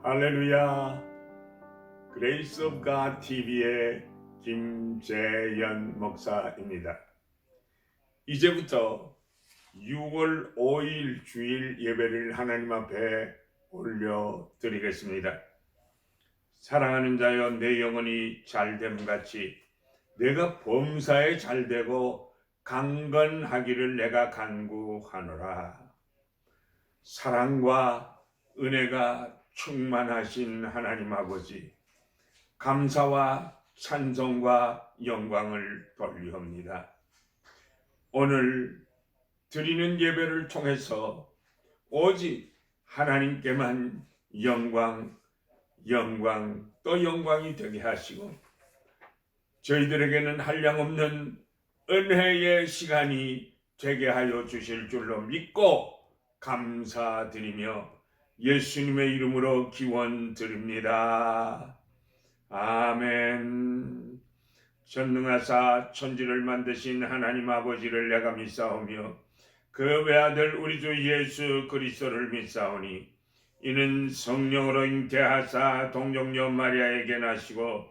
할렐루야. 그레이스 오브 갓 TV의 김재현 목사입니다. 이제부터 6월 5일 주일 예배를 하나님 앞에 올려드리겠습니다. 사랑하는 자여, 내 영혼이 잘됨 같이 내가 범사에 잘되고 강건하기를 내가 간구하노라. 사랑과 은혜가 충만하신 하나님 아버지, 감사와 찬송과 영광을 돌리옵니다. 오늘 드리는 예배를 통해서 오직 하나님께만 영광 또 영광이 되게 하시고, 저희들에게는 한량없는 은혜의 시간이 되게 하여 주실 줄로 믿고 감사드리며 예수님의 이름으로 기원드립니다. 아멘. 전능하사 천지를 만드신 하나님 아버지를 내가 믿사오며 그 외아들 우리 주 예수 그리스도를 믿사오니 이는 성령으로 잉태하사 동정녀 마리아에게 나시고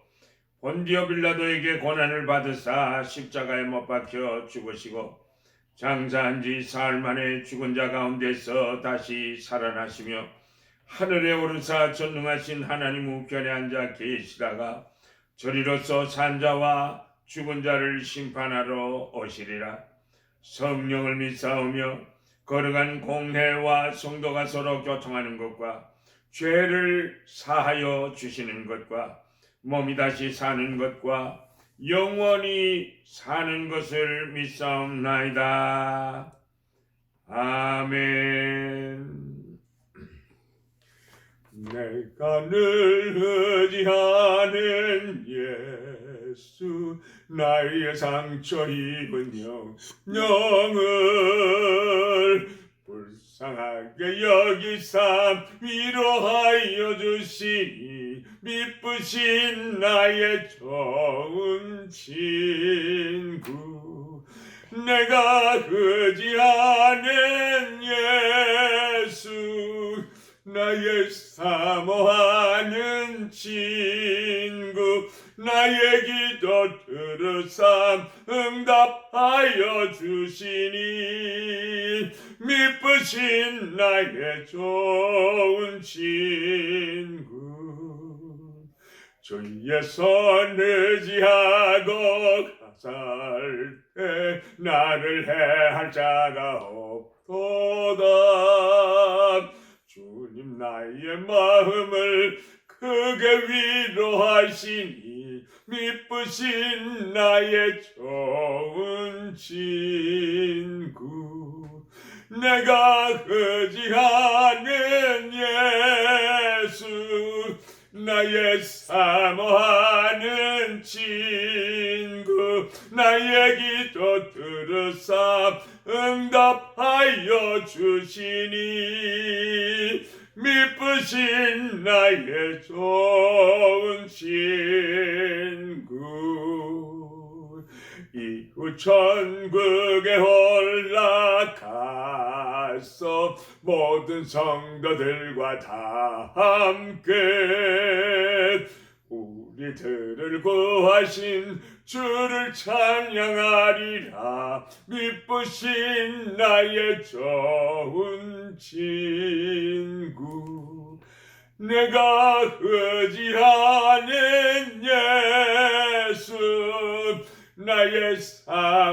본디오 빌라도에게 고난을 받으사 십자가에 못 박혀 죽으시고 장사한 지 사흘 만에 죽은 자 가운데서 다시 살아나시며 하늘에 오르사 전능하신 하나님 우편에 앉아 계시다가 저리로서 산 자와 죽은 자를 심판하러 오시리라. 성령을 믿사오며 거룩한 공회와 성도가 서로 교통하는 것과 죄를 사하여 주시는 것과 몸이 다시 사는 것과 영원히 사는 것을 믿사옵나이다. 아멘. 내가 늘 의지하는 예수, 나의 상처 입은 영을 불쌍하게 여기사 위로하여 주시니 미쁘신 나의 좋은 친구. 내가 의지하는 예수, 나의 사모하는 친구, 나의 기도 들으사 응답하여 주시니 미쁘신 나의 좋은 친구. 주의 손 의지하고 가살 때 나를 해할 자가 없도다. 주님 나의 마음을 크게 위로하시니 미쁘신 나의 좋은 친구. 내가 의지하는 예수, 나의 사모하는 친구, 나의 기도 들으사 응답하여 주시니 미쁘신 나의 좋은 친구. 이후 천국에 올라가서 모든 성도들과 다 함께 우리들을 구하신 주를 찬양하리라. 미쁘신 나의 좋은 친구. 내가 의지하는 예수, 나의 사모하는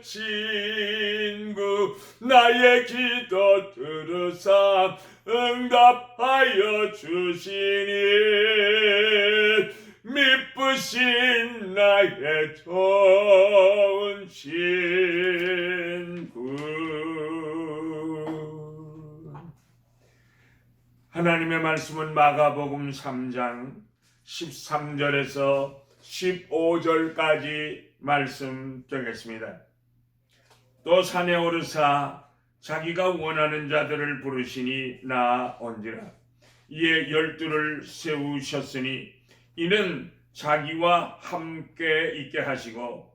친구, 나의 기도 들으사 응답하여 주시니 미쁘신 나의 좋은 친구. 하나님의 말씀은 마가복음 3장 13절에서 15절까지 말씀드리겠습니다. 또 산에 오르사 자기가 원하는 자들을 부르시니 나온지라. 이에 12를 세우셨으니 이는 자기와 함께 있게 하시고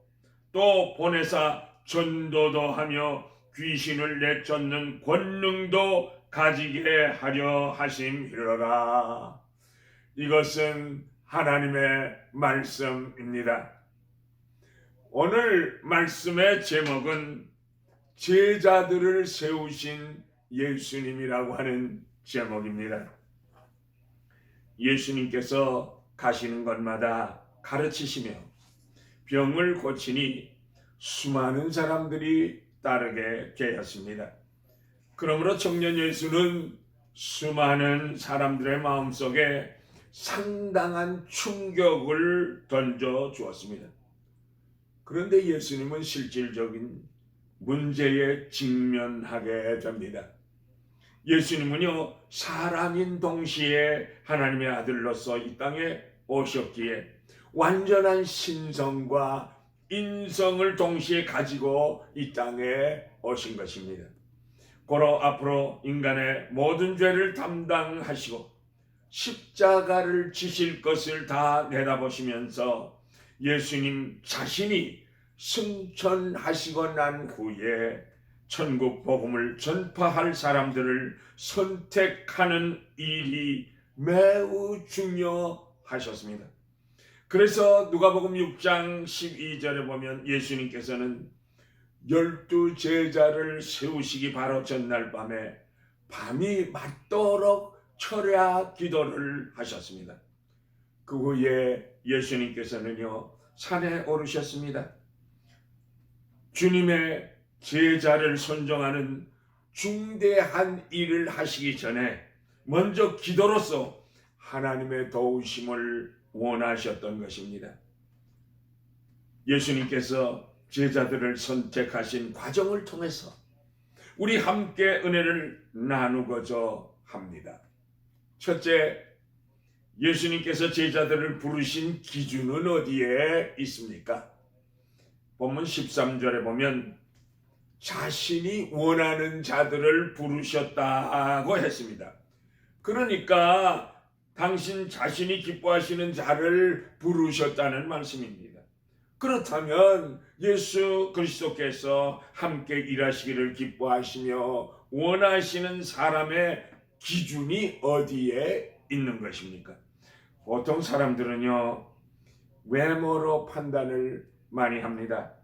또 보내사 전도도 하며 귀신을 내쫓는 권능도 가지게 하려 하심이로라. 이것은 하나님의 말씀입니다. 오늘 말씀의 제목은 제자들을 세우신 예수님이라고 하는 제목입니다. 예수님께서 가시는 곳마다 가르치시며 병을 고치니 수많은 사람들이 따르게 되었습니다. 그러므로 청년 예수는 수많은 사람들의 마음속에 상당한 충격을 던져 주었습니다. 그런데 예수님은 실질적인 문제에 직면하게 됩니다. 예수님은요, 사람인 동시에 하나님의 아들로서 이 땅에 오셨기에 완전한 신성과 인성을 동시에 가지고 이 땅에 오신 것입니다. 고로 앞으로 인간의 모든 죄를 담당하시고 십자가를 지실 것을 다 내다보시면서 예수님 자신이 승천하시고 난 후에 천국 복음을 전파할 사람들을 선택하는 일이 매우 중요하셨습니다. 그래서 누가복음 6장 12절에 보면 예수님께서는 12 제자를 세우시기 바로 전날 밤에 밤이 맞도록 철야 기도를 하셨습니다. 그 후에 예수님께서는요, 산에 오르셨습니다. 주님의 제자를 선정하는 중대한 일을 하시기 전에 먼저 기도로서 하나님의 도우심을 원하셨던 것입니다. 예수님께서 제자들을 선택하신 과정을 통해서 우리 함께 은혜를 나누고자 합니다. 첫째, 예수님께서 제자들을 부르신 기준은 어디에 있습니까? 본문 13절에 보면 자신이 원하는 자들을 부르셨다고 했습니다. 그러니까 당신 자신이 기뻐하시는 자를 부르셨다는 말씀입니다. 그렇다면 예수 그리스도께서 함께 일하시기를 기뻐하시며 원하시는 사람의 기준이 어디에 있는 것입니까? 보통 사람들은요, 외모로 판단을 많이 합니다.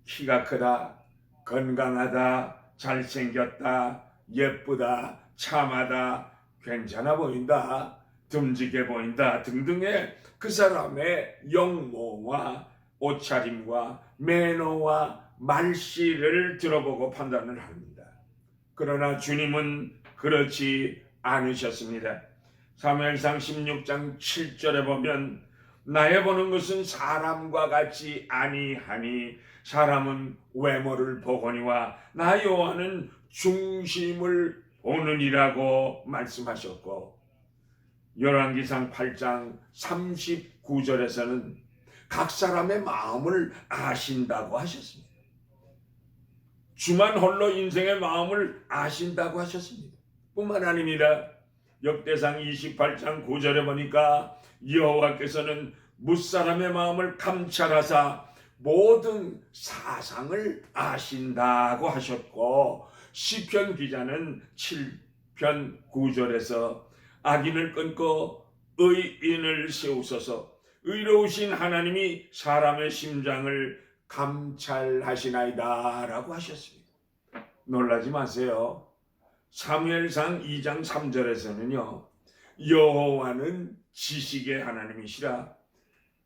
키가 크다, 건강하다, 잘생겼다, 예쁘다, 참하다, 괜찮아 보인다, 듬직해 보인다 등등의 그 사람의 용모와 옷차림과 매너와 말씨를 들어보고 판단을 합니다. 그러나 주님은 그렇지 않으셨습니다. 사무엘상 16장 7절에 보면 나의 보는 것은 사람과 같이 아니하니 사람은 외모를 보거니와 나 여호와는 중심을 보느니라고 말씀하셨고, 열왕기상 8장 39절에서는 각 사람의 마음을 아신다고 하셨습니다. 주만 홀로 인생의 마음을 아신다고 하셨습니다. 뿐만 아닙니다. 역대상 28장 9절에 보니까 여호와께서는 뭇사람의 마음을 감찰하사 모든 사상을 아신다고 하셨고, 시편 기자는 7편 9절에서 악인을 끊고 의인을 세우소서 의로우신 하나님이 사람의 심장을 감찰하시나이다 라고 하셨습니다. 놀라지 마세요. 사무엘상 2장 3절에서는요, 여호와는 지식의 하나님이시라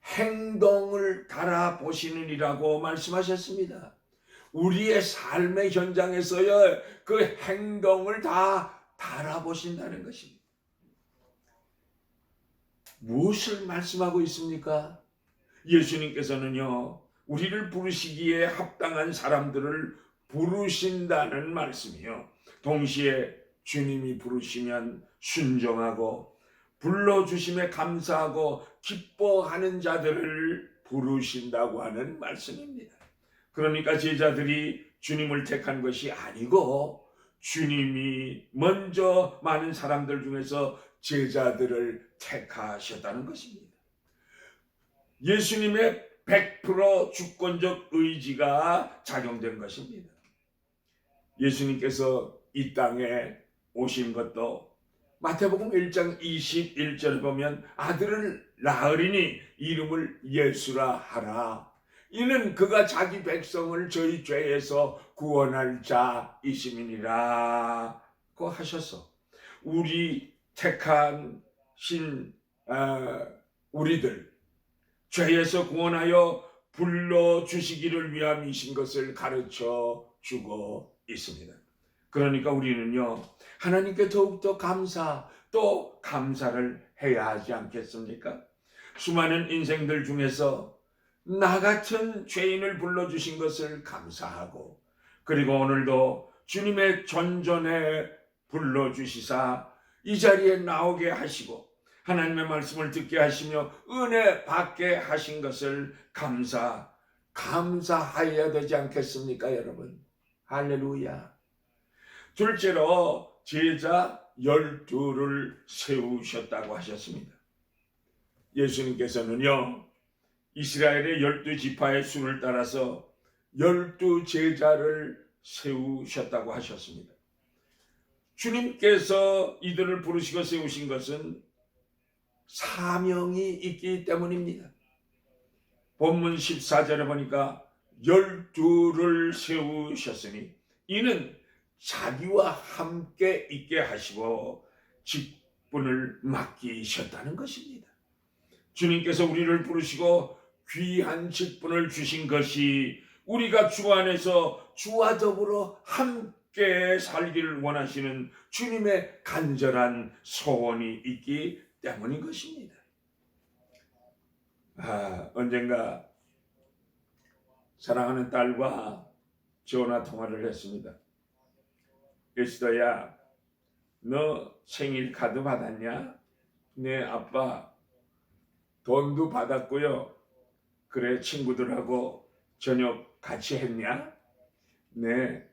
행동을 달아보시느니라고 말씀하셨습니다. 우리의 삶의 현장에서요, 그 행동을 다 달아보신다는 것입니다. 무엇을 말씀하고 있습니까? 예수님께서는요, 우리를 부르시기에 합당한 사람들을 부르신다는 말씀이요, 동시에 주님이 부르시면 순종하고 불러주심에 감사하고 기뻐하는 자들을 부르신다고 하는 말씀입니다. 그러니까 제자들이 주님을 택한 것이 아니고 주님이 먼저 많은 사람들 중에서 제자들을 택하셨다는 것입니다. 예수님의 100% 주권적 의지가 작용된 것입니다. 예수님께서 이 땅에 오신 것도 마태복음 1장 21절에 보면 아들을 낳으리니 이름을 예수라 하라. 이는 그가 자기 백성을 저희 죄에서 구원할 자이심이니라 고 하셔서 우리 택한 우리들 죄에서 구원하여 불러주시기를 위함이신 것을 가르쳐 주고 있습니다. 그러니까 우리는요, 하나님께 더욱더 또 감사를 해야 하지 않겠습니까? 수많은 인생들 중에서 나 같은 죄인을 불러주신 것을 감사하고, 그리고 오늘도 주님의 전전에 불러주시사 이 자리에 나오게 하시고 하나님의 말씀을 듣게 하시며 은혜 받게 하신 것을 감사하여야 되지 않겠습니까, 여러분? 할렐루야. 둘째로 제자 12를 세우셨다고 하셨습니다. 예수님께서는요, 이스라엘의 12지파의 수를 따라서 12제자를 세우셨다고 하셨습니다. 주님께서 이들을 부르시고 세우신 것은 사명이 있기 때문입니다. 본문 14절에 보니까 12를 세우셨으니 이는 자기와 함께 있게 하시고 직분을 맡기셨다는 것입니다. 주님께서 우리를 부르시고 귀한 직분을 주신 것이 우리가 주 안에서 주와 더불어 함께 살기를 원하시는 주님의 간절한 소원이 있기 때문인 것입니다. 언젠가 사랑하는 딸과 전화 통화를 했습니다. 에스더야, 너 생일 카드 받았냐? 네, 아빠 돈도 받았고요. 그래, 친구들하고 저녁 같이 했냐? 네.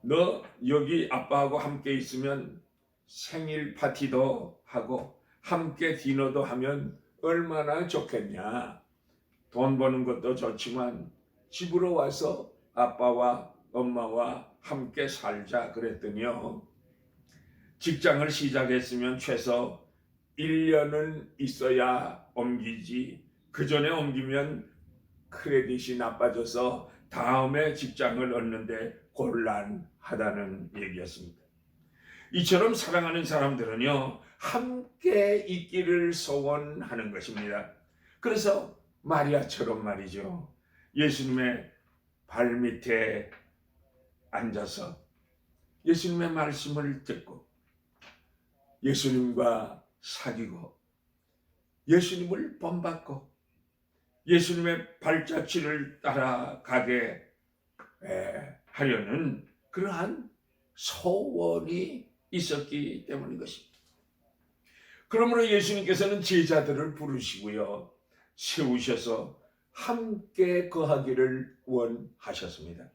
너 여기 아빠하고 함께 있으면 생일 파티도 하고 함께 디너도 하면 얼마나 좋겠냐. 돈 버는 것도 좋지만 집으로 와서 아빠와 엄마와 함께 살자 그랬더니요, 직장을 시작했으면 최소 1년은 있어야 옮기지, 그 전에 옮기면 크레딧이 나빠져서 다음에 직장을 얻는데 곤란하다는 얘기였습니다. 이처럼 사랑하는 사람들은요, 함께 있기를 소원하는 것입니다. 그래서 마리아처럼 말이죠, 예수님의 발밑에 앉아서 예수님의 말씀을 듣고 예수님과 사귀고 예수님을 본받고 예수님의 발자취를 따라가게 하려는 그러한 소원이 있었기 때문인 것입니다. 그러므로 예수님께서는 제자들을 부르시고요, 세우셔서 함께 거하기를 원하셨습니다.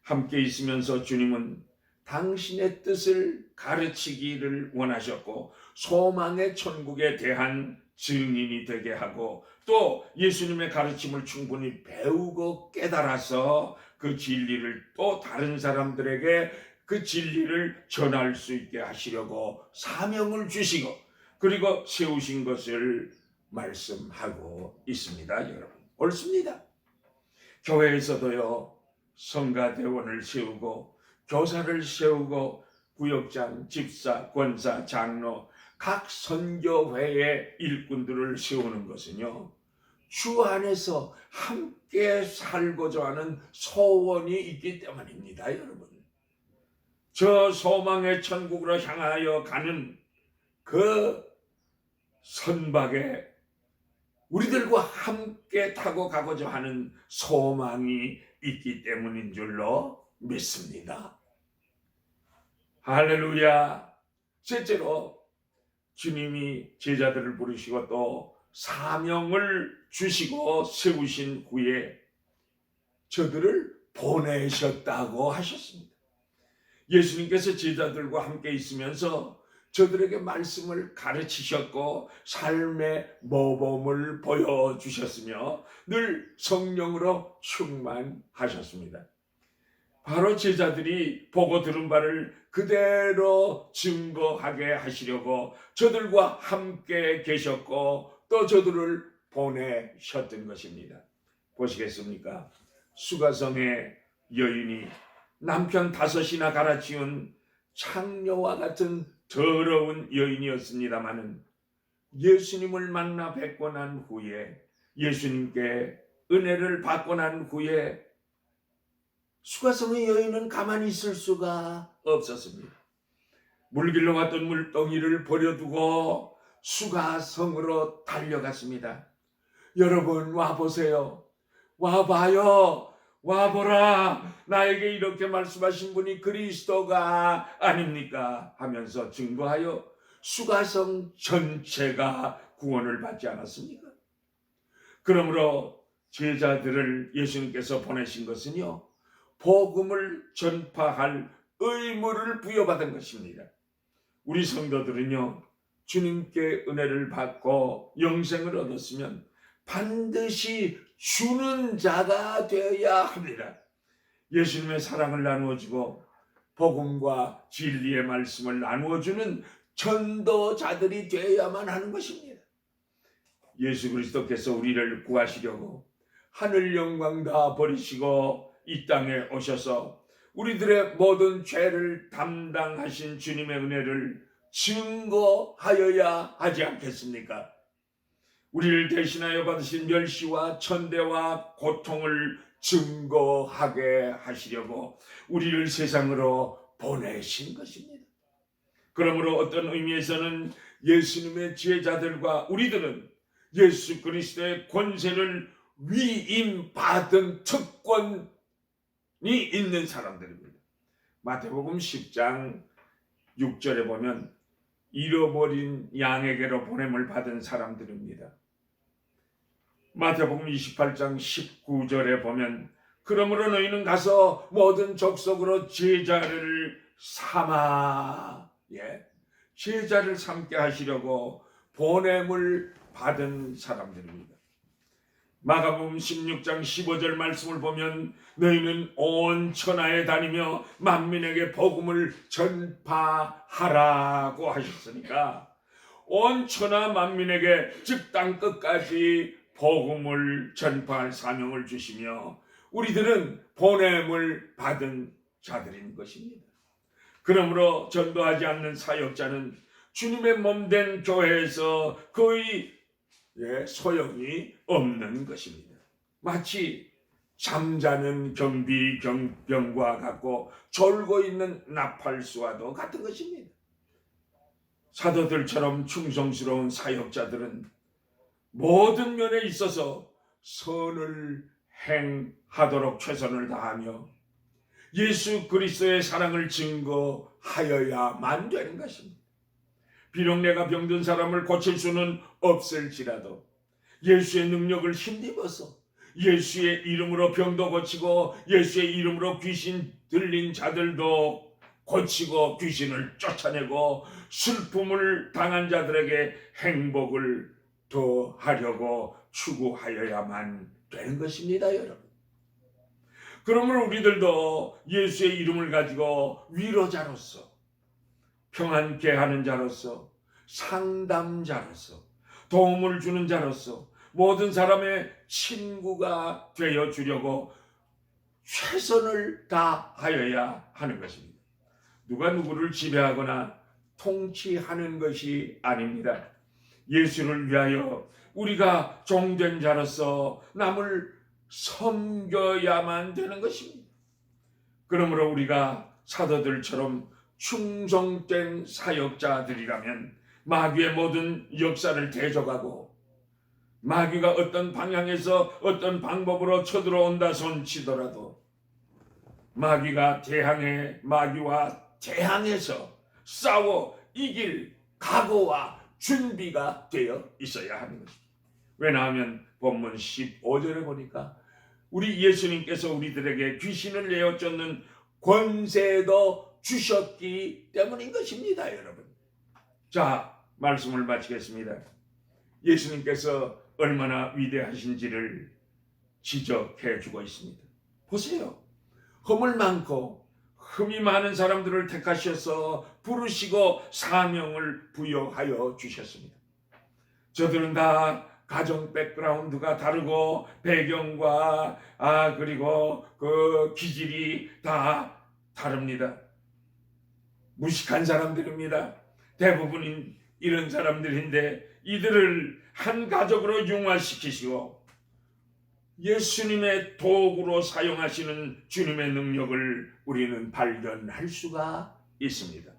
함께 있으면서 주님은 당신의 뜻을 가르치기를 원하셨고 소망의 천국에 대한 증인이 되게 하고 또 예수님의 가르침을 충분히 배우고 깨달아서 그 진리를 또 다른 사람들에게 그 진리를 전할 수 있게 하시려고 사명을 주시고 그리고 세우신 것을 말씀하고 있습니다. 여러분, 옳습니다. 교회에서도요, 성가대원을 세우고 교사를 세우고 구역장, 집사, 권사, 장로, 각 선교회의 일꾼들을 세우는 것은요, 주 안에서 함께 살고자 하는 소원이 있기 때문입니다. 여러분, 저 소망의 천국으로 향하여 가는 그 선박에 우리들과 함께 타고 가고자 하는 소망이 있기 때문인 줄로 믿습니다. 할렐루야. 셋째로 주님이 제자들을 부르시고 또 사명을 주시고 세우신 후에 저들을 보내셨다고 하셨습니다. 예수님께서 제자들과 함께 있으면서 저들에게 말씀을 가르치셨고 삶의 모범을 보여주셨으며 늘 성령으로 충만하셨습니다. 바로 제자들이 보고 들은 바를 그대로 증거하게 하시려고 저들과 함께 계셨고 또 저들을 보내셨던 것입니다. 보시겠습니까? 수가성의 여인이 남편 5이나 갈아치운 창녀와 같은 더러운 여인이었습니다마는 예수님을 만나 뵙고 난 후에 예수님께 은혜를 받고 난 후에 수가성의 여인은 가만히 있을 수가 없었습니다. 물길로 왔던 물동이를 버려두고 수가성으로 달려갔습니다. 여러분 와보세요. 와봐요. 와보라. 나에게 이렇게 말씀하신 분이 그리스도가 아닙니까? 하면서 증거하여 수가성 전체가 구원을 받지 않았습니까? 그러므로 제자들을 예수님께서 보내신 것은요, 복음을 전파할 의무를 부여받은 것입니다. 우리 성도들은요, 주님께 은혜를 받고 영생을 얻었으면 반드시 주는 자가 되어야 합니다. 예수님의 사랑을 나누어주고 복음과 진리의 말씀을 나누어주는 전도자들이 되어야만 하는 것입니다. 예수 그리스도께서 우리를 구하시려고 하늘 영광 다 버리시고 이 땅에 오셔서 우리들의 모든 죄를 담당하신 주님의 은혜를 증거하여야 하지 않겠습니까? 우리를 대신하여 받으신 멸시와 천대와 고통을 증거하게 하시려고 우리를 세상으로 보내신 것입니다. 그러므로 어떤 의미에서는 예수님의 제자들과 우리들은 예수 그리스도의 권세를 위임받은 특권이 있는 사람들입니다. 마태복음 10장 6절에 보면 잃어버린 양에게로 보냄을 받은 사람들입니다. 마태복음 28장 19절에 보면 그러므로 너희는 가서 모든 족속으로 제자를 삼아, 제자를 삼게 하시려고 보냄을 받은 사람들입니다. 마가복음 16장 15절 말씀을 보면 너희는 온 천하에 다니며 만민에게 복음을 전파하라고 하셨으니까 온 천하 만민에게 즉 땅 끝까지 복음을 전파할 사명을 주시며 우리들은 보냄을 받은 자들인 것입니다. 그러므로 전도하지 않는 사역자는 주님의 몸된 교회에서 거의 소용이 없는 것입니다. 마치 잠자는 경비병과 같고 졸고 있는 나팔수와도 같은 것입니다. 사도들처럼 충성스러운 사역자들은 모든 면에 있어서 선을 행하도록 최선을 다하며 예수 그리스도의 사랑을 증거하여야만 되는 것입니다. 비록 내가 병든 사람을 고칠 수는 없을지라도 예수의 능력을 힘입어서 예수의 이름으로 병도 고치고 예수의 이름으로 귀신 들린 자들도 고치고 귀신을 쫓아내고 슬픔을 당한 자들에게 행복을 더하려고 추구하여야만 되는 것입니다, 여러분. 그러므로 우리들도 예수의 이름을 가지고 위로자로서 평안케 하는 자로서 상담자로서 도움을 주는 자로서 모든 사람의 친구가 되어 주려고 최선을 다하여야 하는 것입니다. 누가 누구를 지배하거나 통치하는 것이 아닙니다. 예수를 위하여 우리가 종된 자로서 남을 섬겨야만 되는 것입니다. 그러므로 우리가 사도들처럼 충성된 사역자들이라면 마귀의 모든 역사를 대적하고 마귀가 어떤 방향에서 어떤 방법으로 쳐들어온다 손치더라도 마귀와 대항해서 싸워 이길 각오와 준비가 되어 있어야 하는 것입니다. 왜냐하면 본문 15절에 보니까 우리 예수님께서 우리들에게 귀신을 내어 쫓는 권세도 주셨기 때문인 것입니다, 여러분. 자, 말씀을 마치겠습니다. 예수님께서 얼마나 위대하신지를 지적해 주고 있습니다. 보세요. 허물 많고 흠이 많은 사람들을 택하셔서 부르시고 사명을 부여하여 주셨습니다. 저들은 다 가정 백그라운드가 다르고 배경과 그리고 그 기질이 다 다릅니다. 무식한 사람들입니다. 대부분인 이런 사람들인데 이들을 한 가족으로 융화시키시고 예수님의 도구로 사용하시는 주님의 능력을 우리는 발견할 수가 있습니다.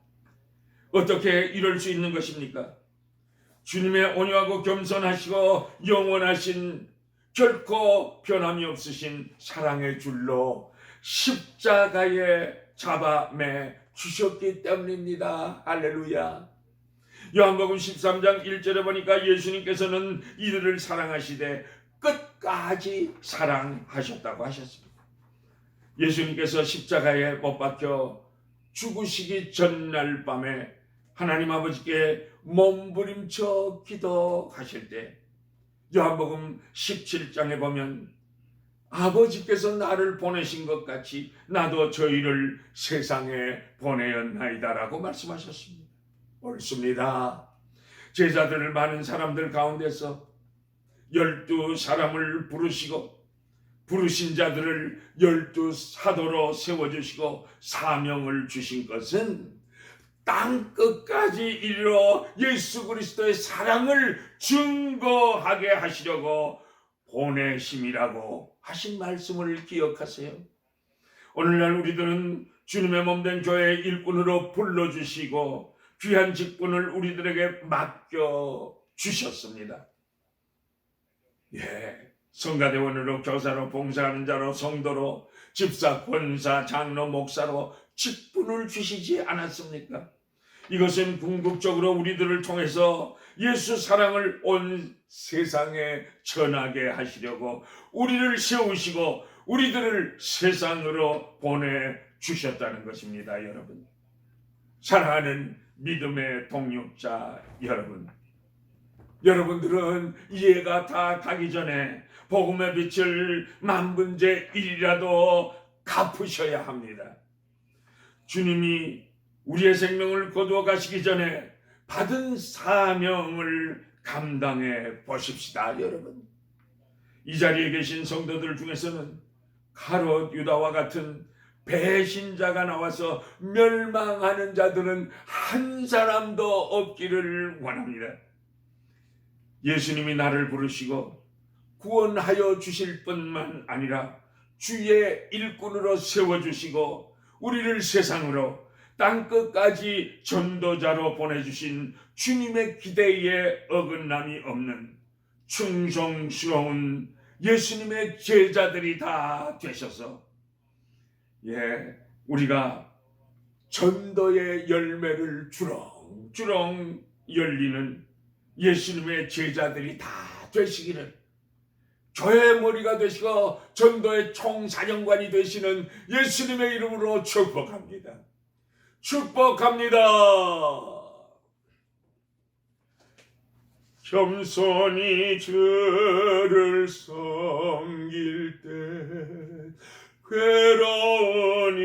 어떻게 이럴 수 있는 것입니까? 주님의 온유하고 겸손하시고 영원하신 결코 변함이 없으신 사랑의 줄로 십자가에 잡아매 주셨기 때문입니다. 할렐루야. 요한복음 13장 1절에 보니까 예수님께서는 이들을 사랑하시되 끝까지 사랑하셨다고 하셨습니다. 예수님께서 십자가에 못 박혀 죽으시기 전날 밤에 하나님 아버지께 몸부림쳐 기도하실 때 요한복음 17장에 보면 아버지께서 나를 보내신 것 같이 나도 저희를 세상에 보내었나이다라고 말씀하셨습니다. 옳습니다. 제자들을 많은 사람들 가운데서 12사람을 부르시고 부르신 자들을 12사도로 세워주시고 사명을 주신 것은 땅끝까지 이르러 예수 그리스도의 사랑을 증거하게 하시려고 보내심이라고 하신 말씀을 기억하세요. 오늘날 우리들은 주님의 몸된 교회의 일꾼으로 불러주시고 귀한 직분을 우리들에게 맡겨주셨습니다. 성가대원으로 교사로 봉사하는 자로 성도로 집사, 권사, 장로, 목사로 직분을 주시지 않았습니까? 이것은 궁극적으로 우리들을 통해서 예수 사랑을 온 세상에 전하게 하시려고 우리를 세우시고 우리들을 세상으로 보내주셨다는 것입니다. 여러분, 사랑하는 믿음의 동역자 여러분, 여러분들은 이해가 다 가기 전에 복음의 빛을 만분의 1이라도 갚으셔야 합니다. 주님이 우리의 생명을 거두어 가시기 전에 받은 사명을 감당해 보십시다. 여러분, 이 자리에 계신 성도들 중에서는 가롯 유다와 같은 배신자가 나와서 멸망하는 자들은 한 사람도 없기를 원합니다. 예수님이 나를 부르시고 구원하여 주실 뿐만 아니라 주의 일꾼으로 세워주시고 우리를 세상으로 땅끝까지 전도자로 보내주신 주님의 기대에 어긋남이 없는 충성스러운 예수님의 제자들이 다 되셔서 우리가 전도의 열매를 주렁주렁 열리는 예수님의 제자들이 다 되시기를, 교회의 머리가 되시고 전도의 총사령관이 되시는 예수님의 이름으로 축복합니다. 축복합니다. 겸손히 주를 섬길 때 괴로우니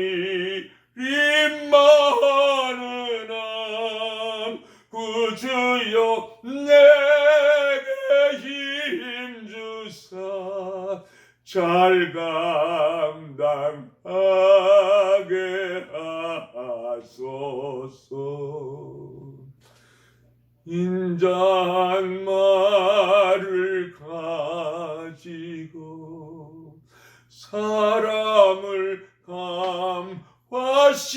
림마하는 구주여 내게 힘주사 잘 감당하게 하소서. 인자한 말을 가지고 사람을 감화시키면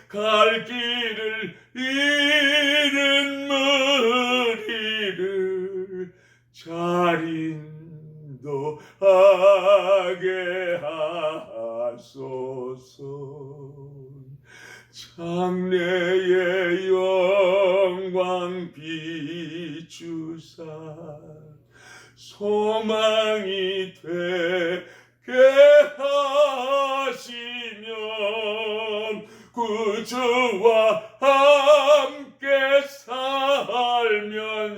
갈 길을 잃은 무리를 잘 인도하게 하소서. 장래의 영광 비추사 소망이 되게 하시면 구주와 함께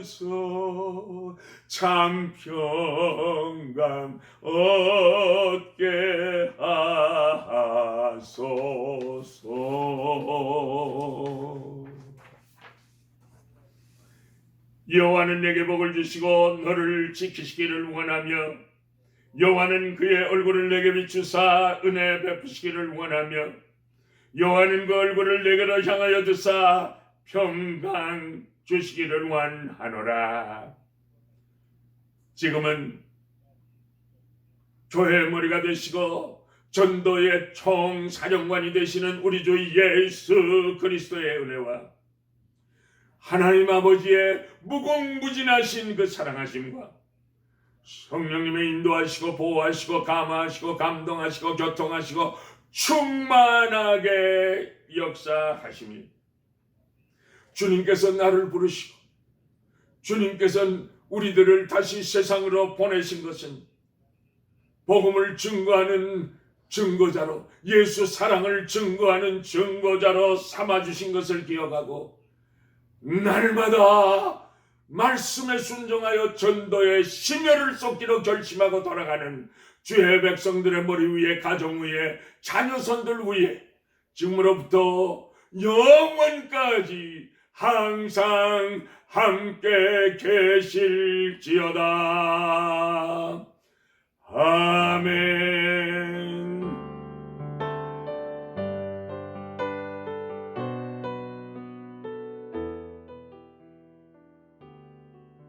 살면서 참 평강 여호와는 내게 복을 주시고 너를 지키시기를 원하며 여호와는 그의 얼굴을 내게 비추사 은혜 베푸시기를 원하며 여호와는 그 얼굴을 내게로 향하여 드사 평강 주시기를 원하노라. 지금은 교회의 머리가 되시고 전도의 총사령관이 되시는 우리 주 예수 그리스도의 은혜와 하나님 아버지의 무궁무진하신 그 사랑하심과 성령님의 인도하시고 보호하시고 감화하시고 감동하시고 교통하시고 충만하게 역사하심이 주님께서 나를 부르시고 주님께서는 우리들을 다시 세상으로 보내신 것은 복음을 증거하는 증거자로 예수 사랑을 증거하는 증거자로 삼아주신 것을 기억하고 날마다 말씀에 순종하여 전도의 심혈을 쏟기로 결심하고 돌아가는 주의 백성들의 머리 위에 가정 위에 자녀손들 위에 지금으로부터 영원까지 항상 함께 계실지어다. 아멘.